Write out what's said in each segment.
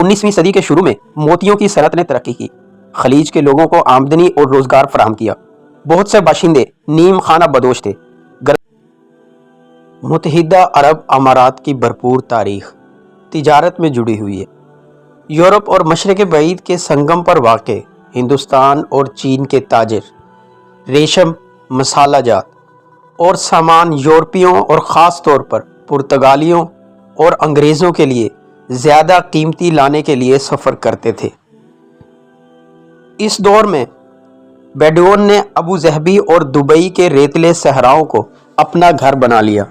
19ویں صدی کے شروع میں موتیوں کی صنعت نے ترقی کی، خلیج کے لوگوں کو آمدنی اور روزگار فراہم کیا۔ بہت سے باشندے نیم خانہ بدوش تھے۔ متحدہ عرب امارات کی بھرپور تاریخ تجارت میں جڑی ہوئی ہے۔ یورپ اور مشرق بعید کے سنگم پر واقع ہندوستان اور چین کے تاجر ریشم، مسالہ جات اور سامان یورپیوں اور خاص طور پر پرتگالیوں اور انگریزوں کے لیے زیادہ قیمتی لانے کے لیے سفر کرتے تھے۔ اس دور میں بیڈوون نے ابو ظہبی اور دبئی کے ریتلے صحراؤں کو اپنا گھر بنا لیا۔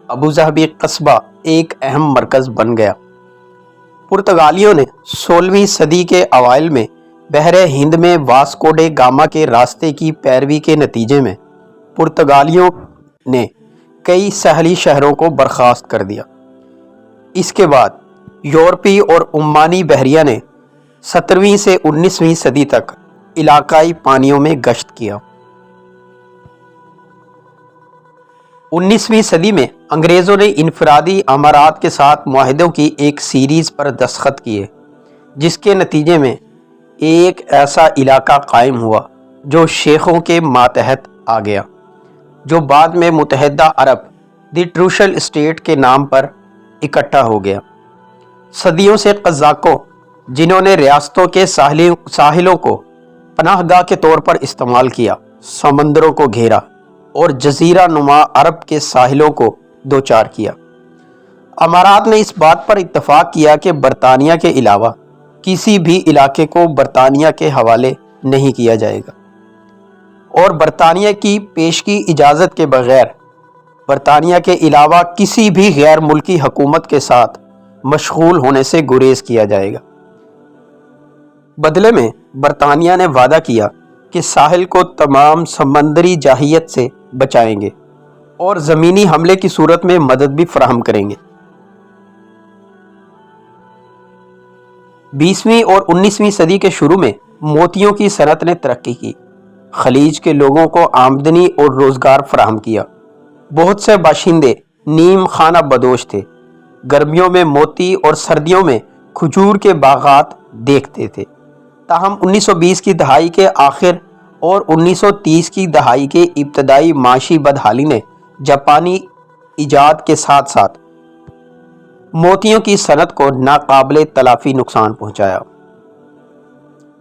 ابو ظہبی قصبہ ایک اہم مرکز بن گیا۔ پرتگالیوں نے 16ویں صدی کے اوائل میں بحر ہند میں واسکو ڈے گاما کے راستے کی پیروی کے نتیجے میں پرتگالیوں نے کئی ساحلی شہروں کو برخاست کر دیا۔ اس کے بعد یورپی اور عمانی بحریہ نے 17ویں سے 19ویں صدی تک علاقائی پانیوں میں گشت کیا۔ 19ویں صدی میں انگریزوں نے انفرادی امارات کے ساتھ معاہدوں کی ایک سیریز پر دستخط کیے، جس کے نتیجے میں ایک ایسا علاقہ قائم ہوا جو شیخوں کے ماتحت آ گیا، جو بعد میں متحدہ عرب دی ٹروشل اسٹیٹ کے نام پر اکٹھا ہو گیا۔ صدیوں سے قزاقوں، جنہوں نے ریاستوں کے ساحلوں کو پناہ گاہ کے طور پر استعمال کیا، سمندروں کو گھیرا اور جزیرہ نما عرب کے ساحلوں کو دوچار کیا۔ امارات نے اس بات پر اتفاق کیا کہ برطانیہ کے علاوہ کسی بھی علاقے کو برطانیہ کے حوالے نہیں کیا جائے گا، اور برطانیہ کی پیشگی اجازت کے بغیر برطانیہ کے علاوہ کسی بھی غیر ملکی حکومت کے ساتھ مشغول ہونے سے گریز کیا جائے گا۔ بدلے میں برطانیہ نے وعدہ کیا کہ ساحل کو تمام سمندری جارحیت سے بچائیں گے اور زمینی حملے کی صورت میں مدد بھی فراہم کریں گے۔ 20ویں اور 19ویں صدی کے شروع میں موتیوں کی صنعت نے ترقی کی، خلیج کے لوگوں کو آمدنی اور روزگار فراہم کیا۔ بہت سے باشندے نیم خانہ بدوش تھے، گرمیوں میں موتی اور سردیوں میں کھجور کے باغات دیکھتے تھے۔ تاہم 1920 کی دہائی کے آخر اور 1930 کی دہائی کے ابتدائی معاشی بدحالی نے جاپانی ایجاد کے ساتھ ساتھ موتیوں کی صنعت کو ناقابل تلافی نقصان پہنچایا۔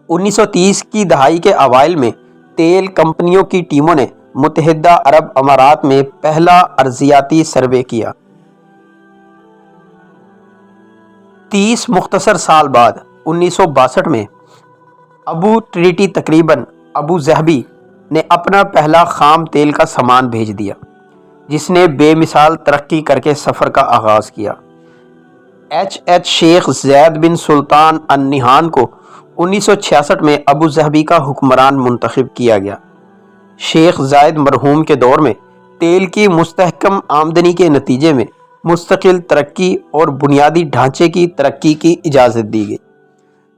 1930 کی دہائی کے اوائل میں تیل کمپنیوں کی ٹیموں نے متحدہ عرب امارات میں پہلا ارضیاتی سروے کیا۔ 30 مختصر سال بعد 1962 میں ابو ٹریٹی تقریباً ابو ظہبی نے اپنا پہلا خام تیل کا سامان بھیج دیا، جس نے بے مثال ترقی کر کے سفر کا آغاز کیا۔ ایچ شیخ زید بن سلطان النہان کو 1966 میں ابو ظہبی کا حکمران منتخب کیا گیا۔ شیخ زائد مرحوم کے دور میں تیل کی مستحکم آمدنی کے نتیجے میں مستقل ترقی اور بنیادی ڈھانچے کی ترقی کی اجازت دی گئی،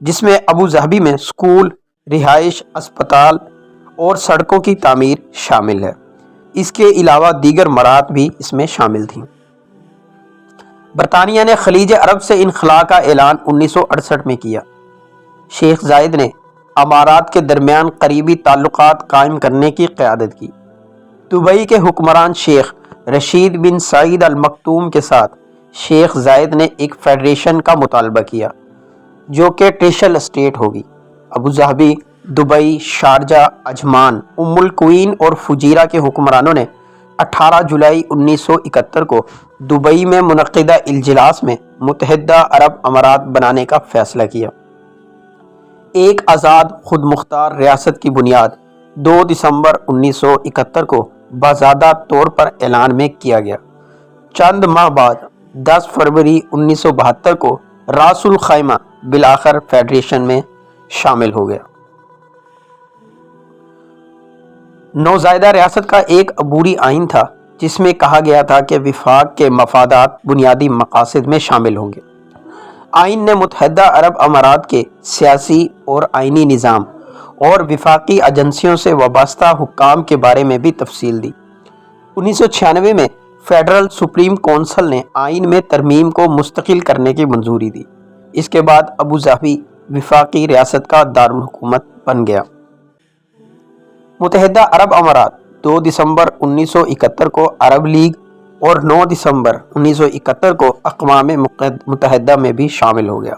جس میں ابو ظہبی میں سکول، رہائش، اسپتال اور سڑکوں کی تعمیر شامل ہے۔ اس کے علاوہ دیگر مراحت بھی اس میں شامل تھیں۔ برطانیہ نے خلیج عرب سے انخلاء کا اعلان 1968 میں کیا۔ شیخ زائد نے امارات کے درمیان قریبی تعلقات قائم کرنے کی قیادت کی۔ دبئی کے حکمران شیخ رشید بن سعید المکتوم کے ساتھ شیخ زائد نے ایک فیڈریشن کا مطالبہ کیا، جو کہ ٹریشل اسٹیٹ ہوگی۔ Abu Dhabi, Dubai, Sharjah, Ajman, Umm Al Quwain اور فجیرہ کے حکمرانوں نے 18 جولائی 1971 کو دبئی میں منعقدہ اجلاس میں متحدہ عرب امارات بنانے کا فیصلہ کیا۔ ایک آزاد خود مختار ریاست کی بنیاد 2 دسمبر 1971 کو باضابطہ طور پر اعلان میں کیا گیا۔ چند ماہ بعد 10 فروری 1972 کو راس الخیمہ بالآخر فیڈریشن میں شامل ہو گیا۔ نوزائیدہ ریاست کا ایک عبوری آئین تھا، جس میں کہا گیا تھا کہ وفاق کے مفادات بنیادی مقاصد میں شامل ہوں گے۔ آئین نے متحدہ عرب امارات کے سیاسی اور آئینی نظام اور وفاقی ایجنسیوں سے وابستہ حکام کے بارے میں بھی تفصیل دی۔ 1996 میں فیڈرل سپریم کونسل نے آئین میں ترمیم کو مستقل کرنے کی منظوری دی، اس کے بعد ابو ظبی وفاقی ریاست کا دارالحکومت بن گیا۔ متحدہ عرب امارات 2 دسمبر 1971 کو عرب لیگ اور 9 دسمبر 1971 کو اقوام متحدہ میں بھی شامل ہو گیا۔